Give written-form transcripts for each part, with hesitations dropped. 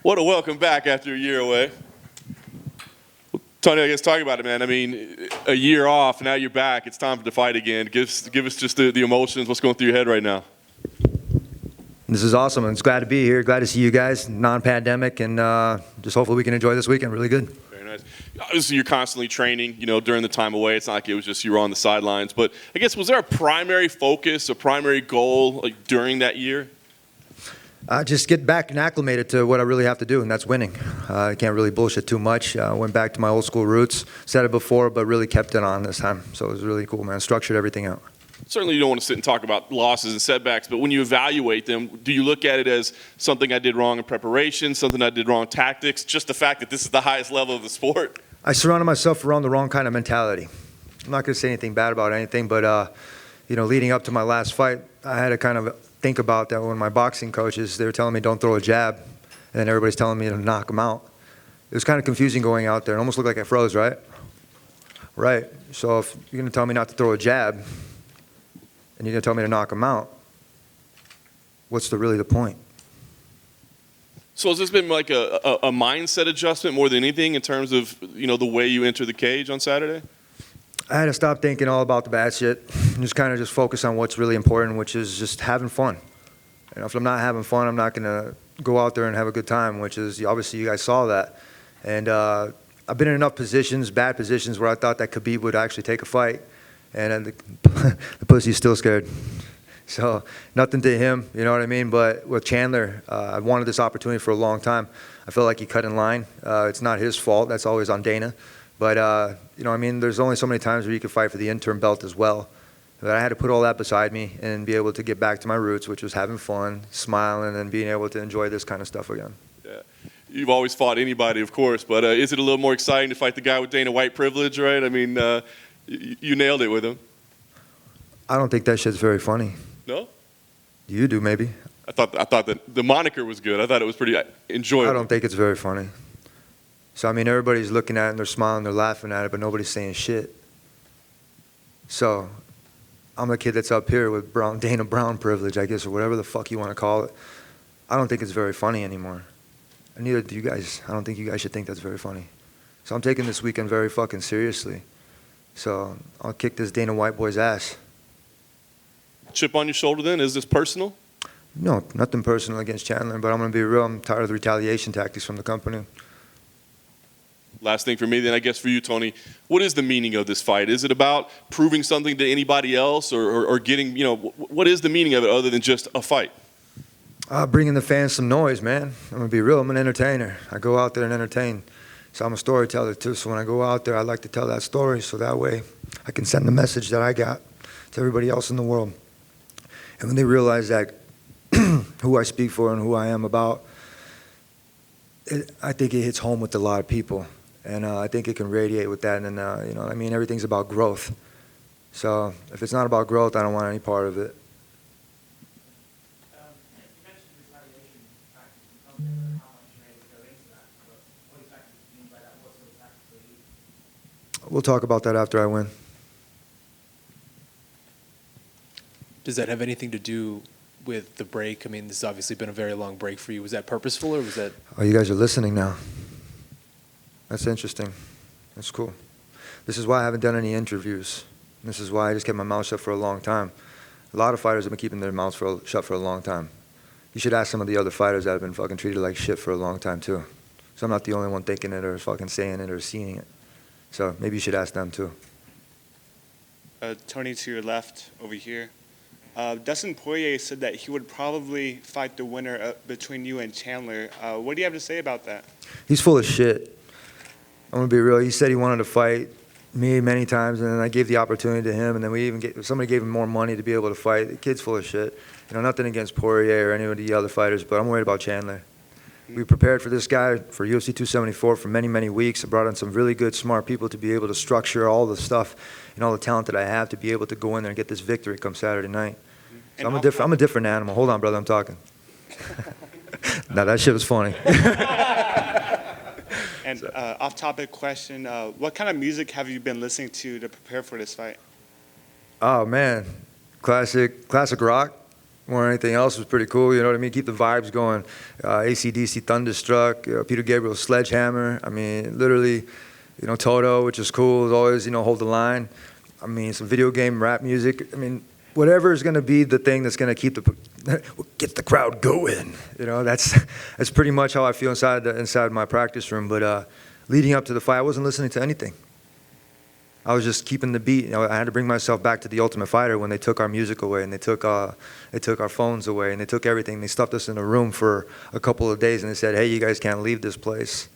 What a welcome back after a year away. Well, Tony, I guess talk about it, man. I mean, a year off, now you're back. It's time to fight again. Give us just the emotions. What's going through your head right now? This is awesome. I'm just glad to be here. Glad to see you guys, non-pandemic, and just hopefully we can enjoy this weekend. Really good. Very nice. Obviously, you're constantly training, during the time away. It's not like it was just you were on the sidelines. But I guess, was there a primary focus, a primary goal during that year? Just get back and acclimated to what I really have to do, and that's winning. I can't really bullshit too much. Went back to my old school roots. Said it before, but really kept it on this time. So it was really cool, man. Structured everything out. Certainly you don't want to sit and talk about losses and setbacks, but when you evaluate them, do you look at it as something I did wrong in preparation, something I did wrong in tactics, just the fact that this is the highest level of the sport? I surrounded myself around the wrong kind of mentality. I'm not going to say anything bad about anything, but leading up to my last fight, I had to kind of think about that when my boxing coaches, they were telling me don't throw a jab, and then everybody's telling me to knock them out. It was kind of confusing going out there. It almost looked like I froze, right? Right. So if you're going to tell me not to throw a jab, and you're going to tell me to knock them out, what's really the point? So has this been like a mindset adjustment more than anything in terms of, the way you enter the cage on Saturday? I had to stop thinking all about the bad shit and just kind of just focus on what's really important, which is just having fun. If I'm not having fun, I'm not going to go out there and have a good time, which is, obviously you guys saw that. And I've been in enough positions, bad positions, where I thought that Khabib would actually take a fight, and the pussy's still scared. So nothing to him, you know what I mean? But with Chandler, I wanted this opportunity for a long time. I feel like he cut in line. It's not his fault. That's always on Dana. But, there's only so many times where you can fight for the interim belt as well. But I had to put all that beside me and be able to get back to my roots, which was having fun, smiling, and being able to enjoy this kind of stuff again. Yeah. You've always fought anybody, of course, but is it a little more exciting to fight the guy with Dana White privilege, right? I mean, you nailed it with him. I don't think that shit's very funny. No? You do, maybe. I thought that the moniker was good. I thought it was pretty enjoyable. I don't think it's very funny. So, everybody's looking at it and they're smiling, they're laughing at it, but nobody's saying shit. So, I'm the kid that's up here with Dana Brown privilege, I guess, or whatever the fuck you want to call it. I don't think it's very funny anymore. And neither do you guys. I don't think you guys should think that's very funny. So I'm taking this weekend very fucking seriously. So I'll kick this Dana White boy's ass. Chip on your shoulder then? Is this personal? No, nothing personal against Chandler, but I'm going to be real. I'm tired of the retaliation tactics from the company. Last thing for me then, I guess for you, Tony, what is the meaning of this fight? Is it about proving something to anybody else or getting, what is the meaning of it other than just a fight? Bringing the fans some noise, man. I'm going to be real. I'm an entertainer. I go out there and entertain. So I'm a storyteller too. So when I go out there, I like to tell that story so that way I can send the message that I got to everybody else in the world. And when they realize that who I speak for and who I am about, I think it hits home with a lot of people. And I think it can radiate with that. And, everything's about growth. So if it's not about growth, I don't want any part of it. You mentioned retaliation tactics. How much you're able to go into that. But what exactly do you mean by that? What sort of tactics are you? We'll talk about that after I win. Does that have anything to do with the break? I mean, this has obviously been a very long break for you. Was that purposeful or was that... Oh, you guys are listening now. That's interesting. That's cool. This is why I haven't done any interviews. This is why I just kept my mouth shut for a long time. A lot of fighters have been keeping their mouths shut for a long time. You should ask some of the other fighters that have been fucking treated like shit for a long time too. So I'm not the only one thinking it or fucking saying it or seeing it. So maybe you should ask them too. Tony, to your left over here. Dustin Poirier said that he would probably fight the winner between you and Chandler. What do you have to say about that? He's full of shit. I'm going to be real. He said he wanted to fight me many times, and then I gave the opportunity to him, and then somebody gave him more money to be able to fight. The kid's full of shit. Nothing against Poirier or any of the other fighters, but I'm worried about Chandler. We prepared for this guy for UFC 274 for many, many weeks. I brought in some really good, smart people to be able to structure all the stuff and all the talent that I have to be able to go in there and get this victory come Saturday night. So I'm a different animal. Hold on, brother, I'm talking. Now that shit was funny. And off-topic question, what kind of music have you been listening to prepare for this fight? Oh, man. Classic rock. more than anything else was pretty cool. You know what I mean? Keep the vibes going. AC/DC Thunderstruck, Peter Gabriel's Sledgehammer. I mean, literally, you know, Toto, which is cool, is always, you know, hold the line. I mean, some video game rap music. I mean, whatever is going to be the thing that's going to keep get the crowd going. You know, that's pretty much how I feel inside my practice room. But leading up to the fight, I wasn't listening to anything. I was just keeping the beat. You know, I had to bring myself back to the Ultimate Fighter when they took our music away and they took our phones away and they took everything. They stuffed us in a room for a couple of days and they said, "Hey, you guys can't leave this place."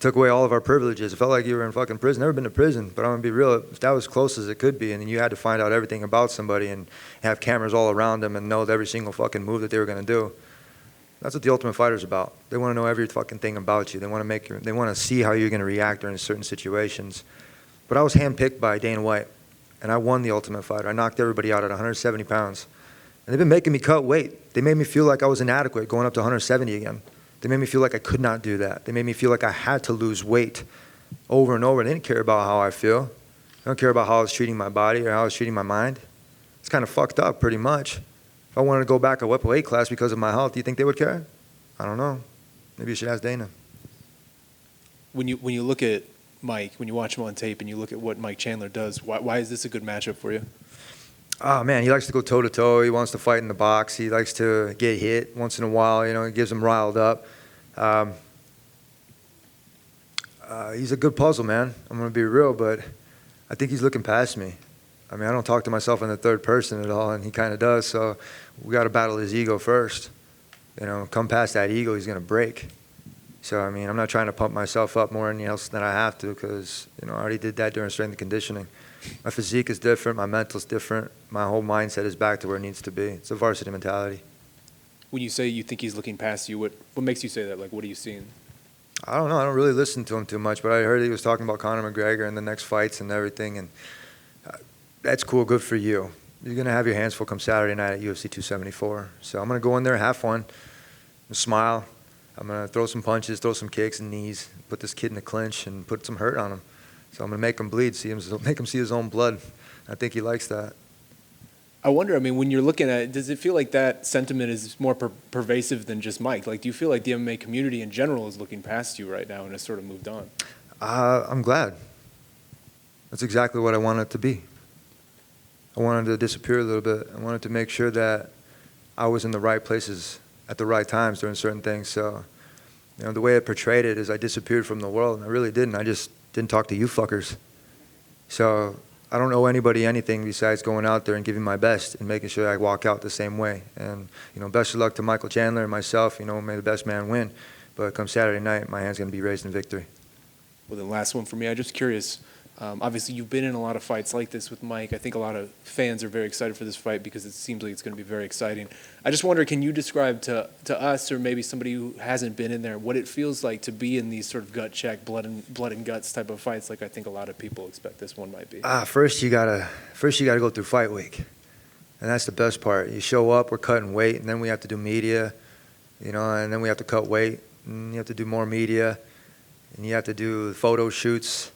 Took away all of our privileges. It felt like you were in fucking prison. Never been to prison, but I'm gonna be real. If that was close as it could be, and then you had to find out everything about somebody and have cameras all around them and know every single fucking move that they were gonna do. That's what the Ultimate Fighter's about. They want to know every fucking thing about you. They want to see how you're gonna react during certain situations. But I was handpicked by Dana White, and I won the Ultimate Fighter. I knocked everybody out at 170 pounds. And they've been making me cut weight. They made me feel like I was inadequate going up to 170 again. They made me feel like I could not do that. They made me feel like I had to lose weight over and over. They didn't care about how I feel. They don't care about how I was treating my body or how I was treating my mind. It's kind of fucked up, pretty much. If I wanted to go back a weight class because of my health, do you think they would care? I don't know. Maybe you should ask Dana. When you look at Mike, when you watch him on tape and you look at what Mike Chandler does, why is this a good matchup for you? Oh, man, he likes to go toe-to-toe. He wants to fight in the box. He likes to get hit once in a while. You know, it gets him riled up. He's a good puzzle, man. I'm going to be real, but I think he's looking past me. I mean, I don't talk to myself in the third person at all, and he kind of does, so we got to battle his ego first. You know, come past that ego, he's going to break. So, I mean, I'm not trying to pump myself up more else than I have to because, you know, I already did that during strength and conditioning. My physique is different. My mental's different. My whole mindset is back to where it needs to be. It's a varsity mentality. When you say you think he's looking past you, what makes you say that? Like, what are you seeing? I don't know. I don't really listen to him too much, but I heard he was talking about Conor McGregor and the next fights and everything, and that's cool. Good for you. You're going to have your hands full come Saturday night at UFC 274. So I'm going to go in there, have fun, smile. I'm going to throw some punches, throw some kicks and knees, put this kid in the clinch and put some hurt on him. So I'm going to make him bleed, make him see his own blood. I think he likes that. I wonder, I mean, when you're looking at it, does it feel like that sentiment is more pervasive than just Mike? Like, do you feel like the MMA community in general is looking past you right now and has sort of moved on? I'm glad. That's exactly what I wanted it to be. I wanted to disappear a little bit. I wanted to make sure that I was in the right places at the right times during certain things. So, you know, the way it portrayed it is I disappeared from the world, and I really didn't. I just didn't talk to you fuckers. So I don't owe anybody anything besides going out there and giving my best and making sure I walk out the same way. And, you know, best of luck to Michael Chandler and myself. You know, may the best man win. But come Saturday night, my hand's going to be raised in victory. Well, the last one for me, I'm just curious. Obviously, you've been in a lot of fights like this with Mike. I think a lot of fans are very excited for this fight because it seems like it's going to be very exciting. I just wonder, can you describe to us or maybe somebody who hasn't been in there what it feels like to be in these sort of gut check, blood and guts type of fights like I think a lot of people expect this one might be? First you gotta go through fight week, and that's the best part. You show up, we're cutting weight, and then we have to do media, you know, and then we have to cut weight, and you have to do more media, and you have to do photo shoots.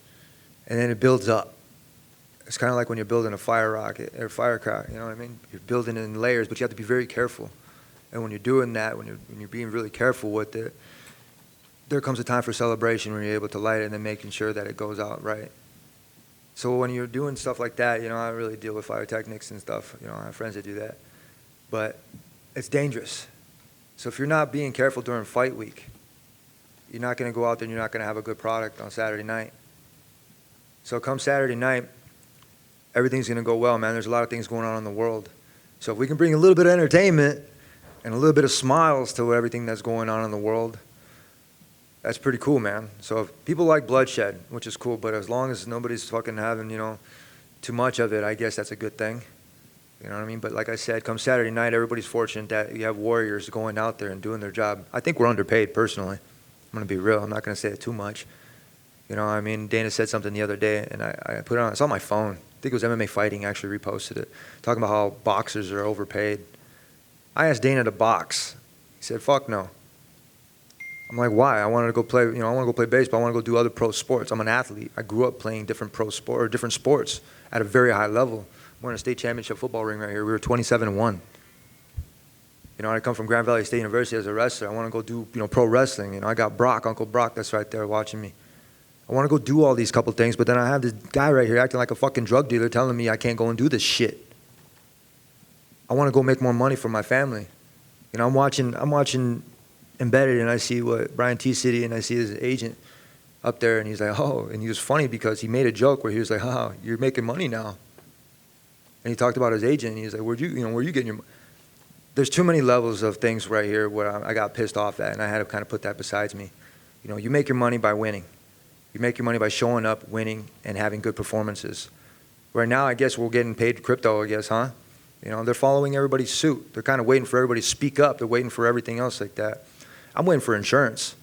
And then it builds up. It's kind of like when you're building a fire rocket or firecracker, you know what I mean? You're building it in layers, but you have to be very careful. And when you're doing that, when you're being really careful with it, there comes a time for celebration when you're able to light it and then making sure that it goes out right. So when you're doing stuff like that, you know, I really deal with fire techniques and stuff. You know, I have friends that do that. But it's dangerous. So if you're not being careful during fight week, you're not going to go out there and you're not going to have a good product on Saturday night. So come Saturday night, everything's going to go well, man. There's a lot of things going on in the world. So if we can bring a little bit of entertainment and a little bit of smiles to everything that's going on in the world, that's pretty cool, man. So if people like bloodshed, which is cool, but as long as nobody's fucking having, you know, too much of it, I guess that's a good thing. You know what I mean? But like I said, come Saturday night, everybody's fortunate that you have warriors going out there and doing their job. I think we're underpaid, personally. I'm going to be real. I'm not going to say it too much. You know, I mean, Dana said something the other day, and I put it on. It's on my phone. I think it was MMA Fighting actually reposted it, talking about how boxers are overpaid. I asked Dana to box. He said, "Fuck no." I'm like, "Why?" I wanted to go play. You know, I want to go play baseball. I want to go do other pro sports. I'm an athlete. I grew up playing different different sports at a very high level. We're in a state championship football ring right here. We were 27-1. You know, I come from Grand Valley State University as a wrestler. I want to go do, pro wrestling. You know, I got Brock, Uncle Brock, that's right there watching me. I want to go do all these couple things, but then I have this guy right here acting like a fucking drug dealer telling me I can't go and do this shit. I want to go make more money for my family. You know, I'm watching Embedded, and I see what Brian T. City, and I see his agent up there, and he's like, oh, and he was funny because he made a joke where he was like, oh, you're making money now. And he talked about his agent, and he's like, where you getting your money? There's too many levels of things right here where I got pissed off at, and I had to kind of put that besides me. You know, you make your money by winning. You make your money by showing up, winning, and having good performances. Right now, I guess we're getting paid crypto, I guess, huh? You know, they're following everybody's suit. They're kind of waiting for everybody to speak up. They're waiting for everything else like that. I'm waiting for insurance.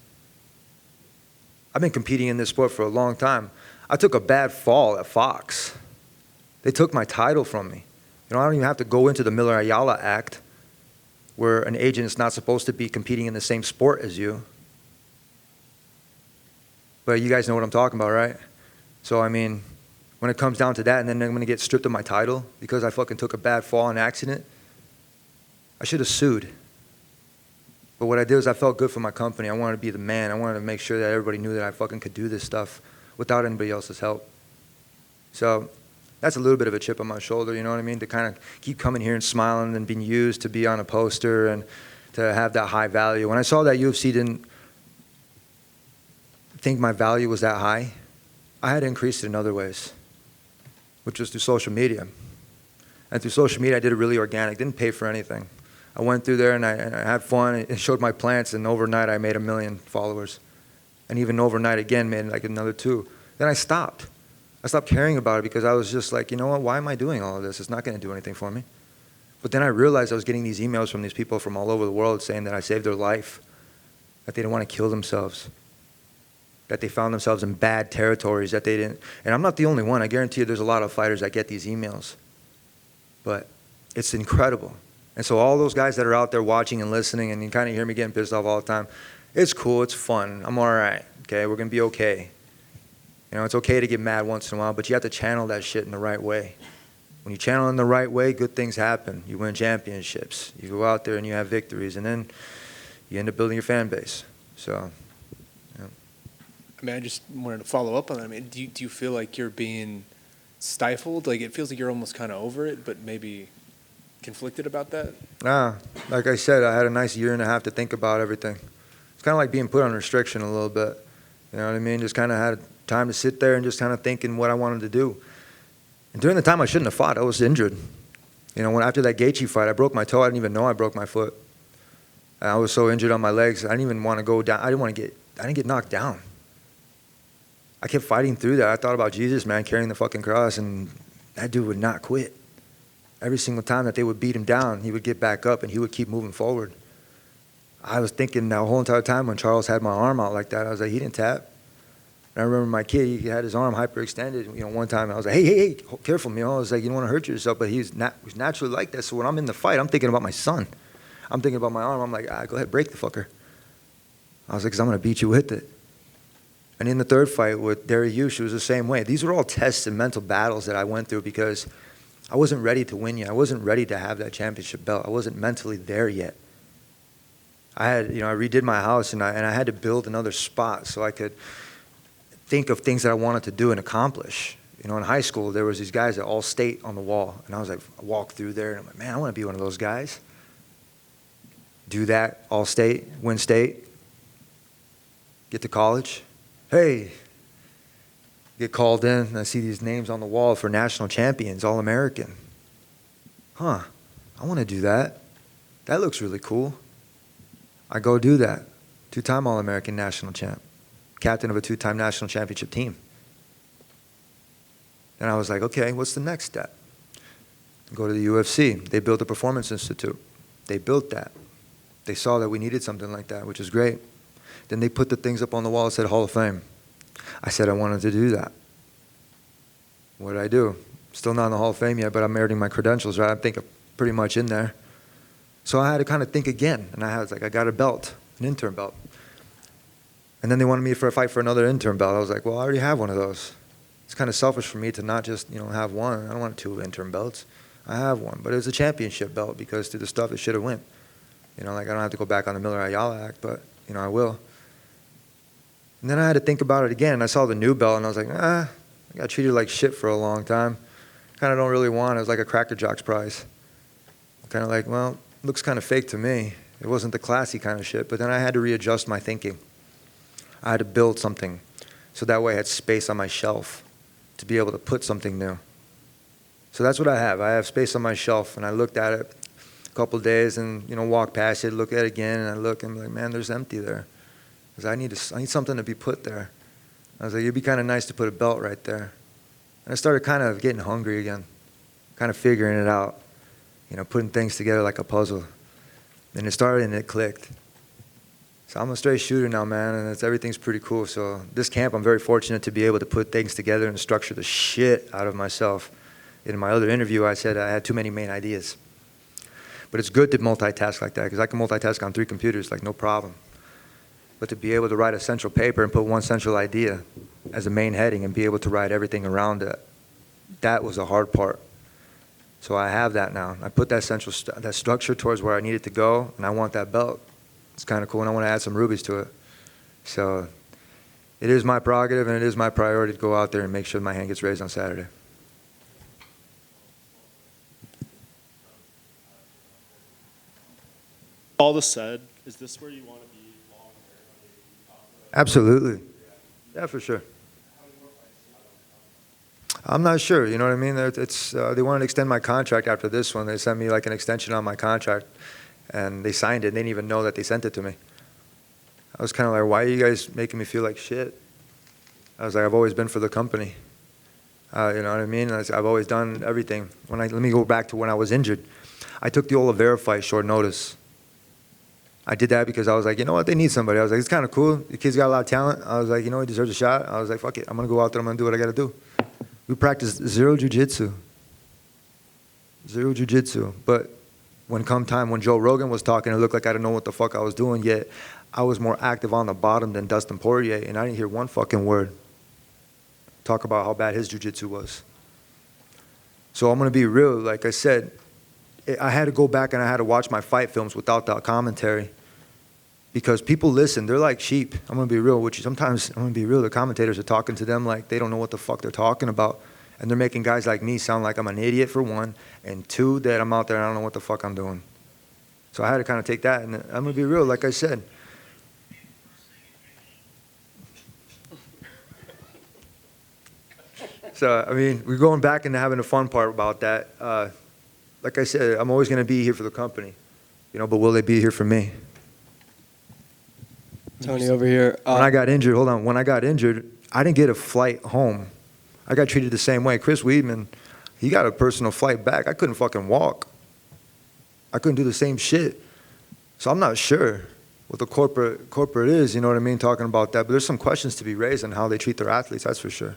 I've been competing in this sport for a long time. I took a bad fall at Fox. They took my title from me. You know, I don't even have to go into the Miller-Ayala Act, where an agent is not supposed to be competing in the same sport as you. But you guys know what I'm talking about, right? So, I mean, when it comes down to that, and then I'm going to get stripped of my title because I fucking took a bad fall in an accident, I should have sued. But what I did is I felt good for my company. I wanted to be the man. I wanted to make sure that everybody knew that I fucking could do this stuff without anybody else's help. So that's a little bit of a chip on my shoulder, you know what I mean? To kind of keep coming here and smiling and being used to be on a poster and to have that high value. When I saw that UFC didn't think my value was that high, I had to increase it in other ways, which was through social media. And through social media, I did it really organic, didn't pay for anything. I went through there and I had fun and showed my plants, and overnight I made 1 million followers. And even overnight again made like another 2. Then I stopped. I stopped caring about it because I was just like, you know what, why am I doing all of this? It's not going to do anything for me. But then I realized I was getting these emails from these people from all over the world saying that I saved their life, that they didn't want to kill themselves, that they found themselves in bad territories, that they didn't. And I'm not the only one. I guarantee you there's a lot of fighters that get these emails. But it's incredible. And so all those guys that are out there watching and listening, and you kind of hear me getting pissed off all the time, it's cool, it's fun, I'm all right, okay, we're going to be okay. You know, it's okay to get mad once in a while, but you have to channel that shit in the right way. When you channel in the right way, good things happen. You win championships. You go out there and you have victories, and then you end up building your fan base. So, yeah. I mean, I just wanted to follow up on that. I mean, do you feel like you're being stifled? Like, it feels like you're almost kind of over it, but maybe conflicted about that? Nah, like I said, I had a nice 1.5 years to think about everything. It's kind of like being put on restriction a little bit. You know what I mean? Just kind of had time to sit there and just kind of thinking what I wanted to do. And during the time I shouldn't have fought, I was injured. You know, after that Gaethje fight, I broke my toe. I didn't even know I broke my foot. And I was so injured on my legs, I didn't even want to go down. I didn't get knocked down. I kept fighting through that. I thought about Jesus, man, carrying the fucking cross, and that dude would not quit. Every single time that they would beat him down, he would get back up and he would keep moving forward. I was thinking that whole entire time when Charles had my arm out like that, I was like, he didn't tap. And I remember my kid, he had his arm hyperextended, you know, one time, and I was like, hey, careful, you know. I was like, you don't want to hurt yourself, but he's naturally like that. So when I'm in the fight, I'm thinking about my son. I'm thinking about my arm. I'm like, go ahead, break the fucker. I was like, because I'm going to beat you with it. And in the third fight with Derry Hughes, it was the same way. These were all tests and mental battles that I went through because I wasn't ready to win yet. I wasn't ready to have that championship belt. I wasn't mentally there yet. I redid my house, and I had to build another spot so I could think of things that I wanted to do and accomplish. You know, in high school, there was these guys at All State on the wall, and I was like, I walked through there, and I'm like, man, I want to be one of those guys. Do that, All State, win state, get to college. Hey, get called in, and I see these names on the wall for national champions, All-American. Huh, I want to do that. That looks really cool. I go do that. 2-time All-American national champ. Captain of a 2-time national championship team. And I was like, okay, what's the next step? Go to the UFC. They built a performance institute. They built that. They saw that we needed something like that, which is great. Then they put the things up on the wall that said Hall of Fame. I said I wanted to do that. What did I do? Still not in the Hall of Fame yet, but I'm earning my credentials, right? I think I'm pretty much in there. So I had to kind of think again. And I was like, I got a belt, an intern belt. And then they wanted me for a fight for another intern belt. I was like, well, I already have one of those. It's kind of selfish for me to not just, have one. I don't want 2 intern belts. I have one. But it was a championship belt because through the stuff it should have went. You know, like I don't have to go back on the Miller Ayala act, but, you know, I will. And then I had to think about it again, and I saw the new belt, and I was like, I got treated like shit for a long time. Kind of don't really want it. It was like a Cracker Jacks prize. Kind of like, well, looks kind of fake to me. It wasn't the classy kind of shit, but then I had to readjust my thinking. I had to build something, so that way I had space on my shelf to be able to put something new. So that's what I have. I have space on my shelf, and I looked at it a couple of days and, you know, walked past it, look at it again, and I look, and I'm like, man, there's empty there. Because I need something to be put there. I was like, it'd be kind of nice to put a belt right there. And I started kind of getting hungry again, kind of figuring it out, you know, putting things together like a puzzle. And it started and it clicked. So I'm a straight shooter now, man, and everything's pretty cool. So this camp, I'm very fortunate to be able to put things together and structure the shit out of myself. In my other interview, I said I had too many main ideas. But it's good to multitask like that, because I can multitask on 3 computers, like no problem. But to be able to write a central paper and put one central idea as a main heading and be able to write everything around it, that was the hard part. So I have that now. I put that central that structure towards where I need it to go, and I want that belt. It's kind of cool, and I want to add some rubies to it. So it is my prerogative, and it is my priority to go out there and make sure my hand gets raised on Saturday. All this said, is this where you want to be long term? Absolutely. Yeah, for sure. I'm not sure, you know what I mean? They wanted to extend my contract after this one. They sent me like an extension on my contract, and they signed it. They didn't even know that they sent it to me. I was kind of like, why are you guys making me feel like shit? I was like, I've always been for the company. You know what I mean? I've always done everything. Let me go back to when I was injured. I took the Oliveira fight short notice. I did that because I was like, you know what, they need somebody. I was like, it's kind of cool. The kid's got a lot of talent. I was like, you know, he deserves a shot. I was like, fuck it. I'm going to go out there. I'm going to do what I got to do. We practiced zero jiu-jitsu. Zero jiu-jitsu. But when Joe Rogan was talking, it looked like I didn't know what the fuck I was doing, yet I was more active on the bottom than Dustin Poirier, and I didn't hear one fucking word talk about how bad his jiu-jitsu was. So I'm going to be real. Like I said, I had to go back and I had to watch my fight films without that commentary. Because people listen, they're like sheep. I'm going to be real with you. Sometimes, I'm going to be real, the commentators are talking to them like they don't know what the fuck they're talking about. And they're making guys like me sound like I'm an idiot, for one, and 2, that I'm out there and I don't know what the fuck I'm doing. So I had to kind of take that, and I'm going to be real, like I said. So, I mean, we're going back into having a fun part about that. Like I said, I'm always going to be here for the company, you know, but will they be here for me? Tony over here. When I got injured, hold on. When I got injured, I didn't get a flight home. I got treated the same way. Chris Weidman, he got a personal flight back. I couldn't fucking walk. I couldn't do the same shit. So I'm not sure what the corporate is, you know what I mean, talking about that. But there's some questions to be raised on how they treat their athletes, that's for sure.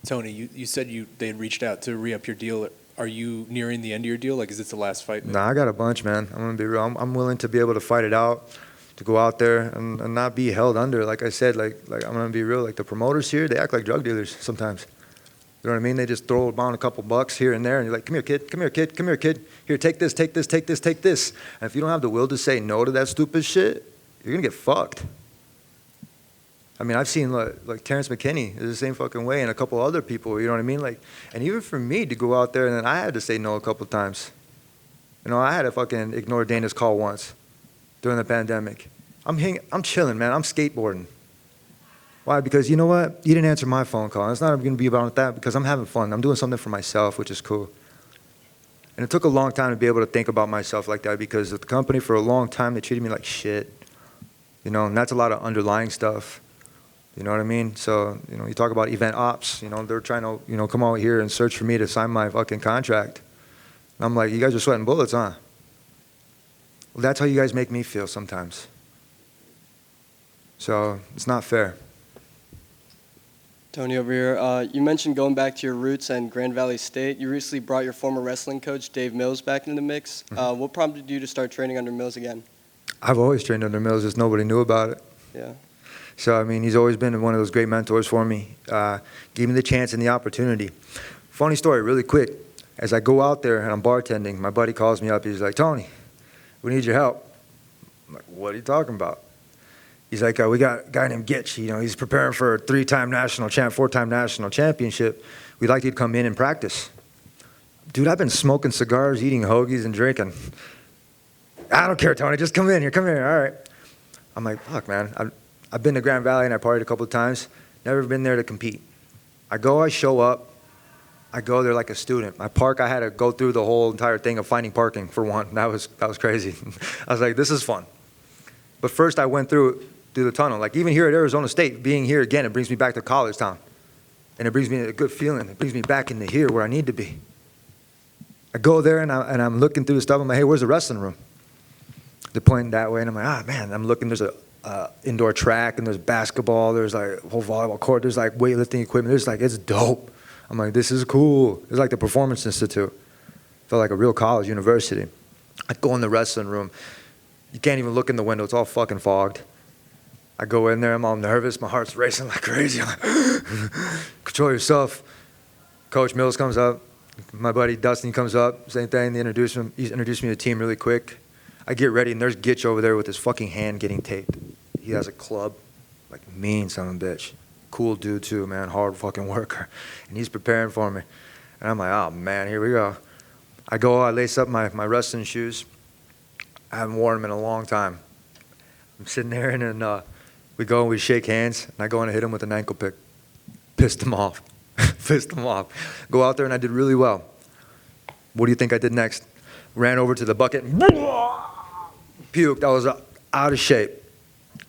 Tony, you said they had reached out to re-up your deal. Are you nearing the end of your deal? Like, is this the last fight? Nah, I got a bunch, man. I'm going to be real. I'm willing to be able to fight it out, to go out there and not be held under. Like I said, like I'm going to be real. Like the promoters here, they act like drug dealers sometimes. You know what I mean? They just throw around a couple bucks here and there, and you're like, come here, kid, come here, kid, come here, kid. Here, take this, take this, take this, take this. And if you don't have the will to say no to that stupid shit, you're going to get fucked. I mean, I've seen like Terrence McKinney is the same fucking way, and a couple other people, you know what I mean? Like, and even for me to go out there, and then I had to say no a couple times. You know, I had to fucking ignore Dana's call once during the pandemic. I'm chilling, man. I'm skateboarding. Why? Because you know what? You didn't answer my phone call. It's not going to be about that because I'm having fun. I'm doing something for myself, which is cool. And it took a long time to be able to think about myself like that because the company for a long time, they treated me like shit. You know, and that's a lot of underlying stuff. You know what I mean? So, you know, you talk about event ops, you know, they're trying to, you know, come out here and search for me to sign my fucking contract. And I'm like, you guys are sweating bullets, huh? Well, that's how you guys make me feel sometimes. So, it's not fair. Tony over here. You mentioned going back to your roots and Grand Valley State. You recently brought your former wrestling coach, Dave Mills, back into the mix. Mm-hmm. What prompted you to start training under Mills again? I've always trained under Mills, just nobody knew about it. Yeah. So, I mean, he's always been one of those great mentors for me. Gave me the chance and the opportunity. Funny story, really quick. As I go out there and I'm bartending, my buddy calls me up. He's like, Tony, we need your help. what are you talking about? He's like, we got a guy named Gaethje. You know, he's preparing for a 3-time national champ, 4-time national championship. We'd like you to come in and practice. Dude, I've been smoking cigars, eating hoagies, and drinking. I don't care, Tony. Just come in here. Come here. All right. I'm like, fuck, man. I've been to Grand Valley and I partied a couple of times. Never been there to compete. I show up. I go there like a student. My park, I had to go through the whole entire thing of finding parking for one. That was crazy. I was like, this is fun. But first I went through the tunnel. Like even here at Arizona State, being here again, it brings me back to college town. And it brings me a good feeling. It brings me back into here where I need to be. I go there and I'm looking through the stuff. I'm like, hey, where's the wrestling room? They're pointing that way. And I'm like, man, I'm looking. There's a indoor track and there's basketball. There's like a whole volleyball court. There's like weightlifting equipment. There's like, it's dope. I'm like, this is cool. It's like the Performance Institute. Felt like a real college, university. I go in the wrestling room. You can't even look in the window. It's all fucking fogged. I go in there. I'm all nervous. My heart's racing like crazy. I'm like, control yourself. Coach Mills comes up. My buddy Dustin comes up. Same thing. He introduced me to the team really quick. I get ready, and there's Gaethje over there with his fucking hand getting taped. He has a club. Like, mean son of a bitch. Cool dude, too, man. Hard fucking worker. And he's preparing for me. And I'm like, oh, man, here we go. I lace up my wrestling shoes. I haven't worn them in a long time. I'm sitting there, and then we go and we shake hands. And I go and hit him with an ankle pick. Pissed him off. Pissed him off. Go out there, and I did really well. What do you think I did next? Ran over to the bucket. Puked. I was out of shape.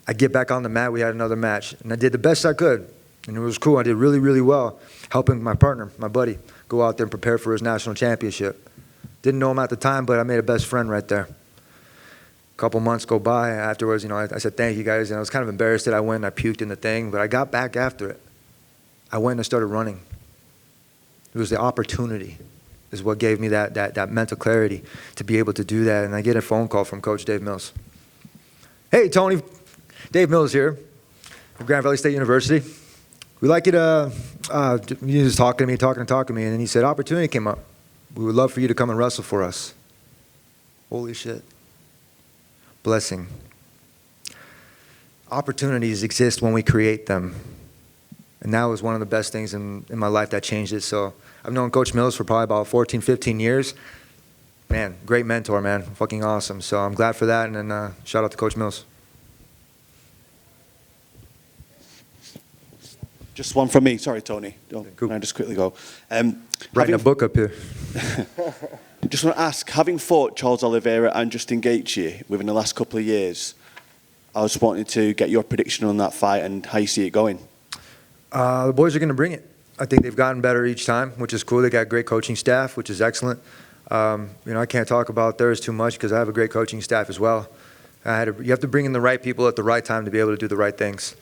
I get back on the mat. We had another match. And I did the best I could. And it was cool. I did really, really well, helping my partner, my buddy, go out there and prepare for his national championship. Didn't know him at the time, but I made a best friend right there. A couple months go by. Afterwards, I said, thank you, guys. And I was kind of embarrassed that I went and I puked in the thing. But I got back after it. I went and I started running. It was the opportunity is what gave me that mental clarity to be able to do that. And I get a phone call from Coach Dave Mills. Hey, Tony. Dave Mills here from Grand Valley State University. We'd like you to, he was talking to me, and then he said, opportunity came up. We would love for you to come and wrestle for us. Holy shit. Blessing. Opportunities exist when we create them. And that was one of the best things in my life that changed it. So I've known Coach Mills for probably about 14, 15 years. Man, great mentor, man. Fucking awesome. So I'm glad for that, and then shout out to Coach Mills. Just one from me. Sorry, Tony. Cool. Can I just quickly go? Writing a book up here. Just want to ask, having fought Charles Oliveira and Justin Gaethje within the last couple of years, I was wanting to get your prediction on that fight and how you see it going. The boys are going to bring it. I think they've gotten better each time, which is cool. They got great coaching staff, which is excellent. I can't talk about theirs too much because I have a great coaching staff as well. You have to bring in the right people at the right time to be able to do the right things.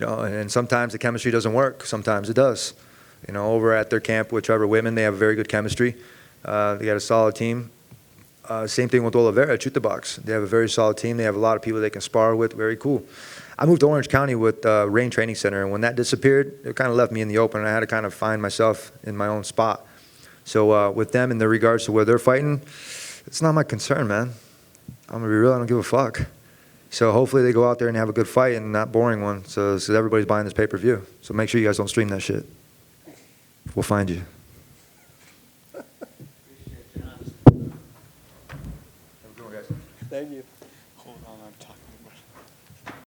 And sometimes the chemistry doesn't work. Sometimes it does. Over at their camp with Trevor Whitman, they have very good chemistry. They got a solid team. Same thing with Oliveira at Shoot the Box. They have a very solid team. They have a lot of people they can spar with. Very cool. I moved to Orange County with Rain Training Center, and when that disappeared, it kind of left me in the open, and I had to kind of find myself in my own spot. So with them in the regards to where they're fighting, it's not my concern, man. I'm going to be real. I don't give a fuck. So hopefully they go out there and have a good fight and not boring one, so everybody's buying this pay-per-view. So make sure you guys don't stream that shit. We'll find you. Thank you. Hold on.